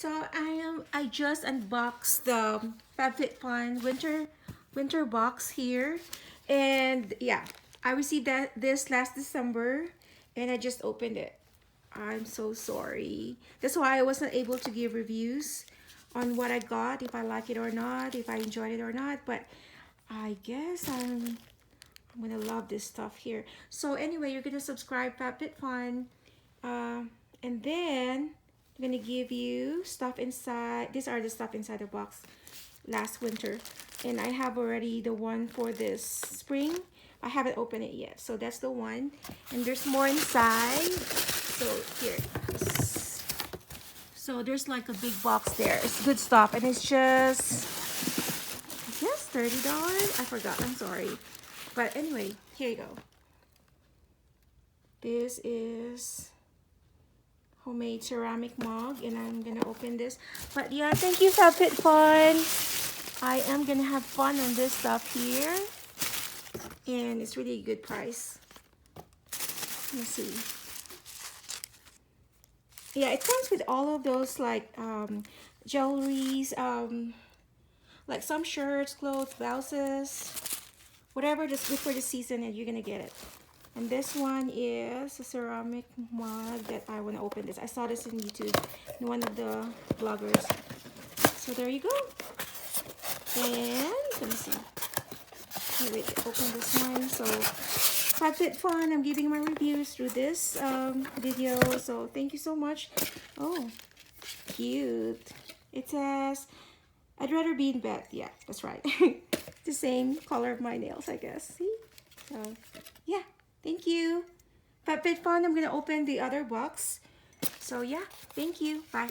So I just unboxed the Fab Fit Fun winter box here, and yeah, I received this last December, and I just opened it. I'm so sorry. That's why I wasn't able to give reviews on what I got, if I like it or not, if I enjoyed it or not. But I guess I'm gonna love this stuff here. So anyway, you're gonna subscribe Fab Fit Fun, uh, and then I'm gonna give you stuff inside. These are the stuff inside the box last winter, and I have already the one for this spring. I haven't opened it yet, so that's the one, and there's more inside. So here it is. So there's like a big box there. It's good stuff, and it's just, I guess, $30. I forgot. I'm sorry. But anyway, here you go. This is homemade ceramic mug, and I'm gonna open this. But yeah, thank you, Fab Fit Fun. I am gonna have fun on this stuff here, and it's really a good price. Let me see. Yeah, it comes with all of those like jewelries, like some shirts, clothes, blouses, whatever that's good for the season, and you're gonna get it. And this one is a ceramic mug that I want to open this. I saw this in YouTube, in one of the bloggers. So there you go. And let me see. Okay, wait, open this one. So Fab Fit Fun, I'm giving my reviews through this video. So thank you so much. Oh, cute. It says, I'd rather be in bed. Yeah, that's right. The same color of my nails, I guess. See? So yeah. Thank you. Fab Fit Fun, I'm going to open the other box. So yeah, thank you. Bye.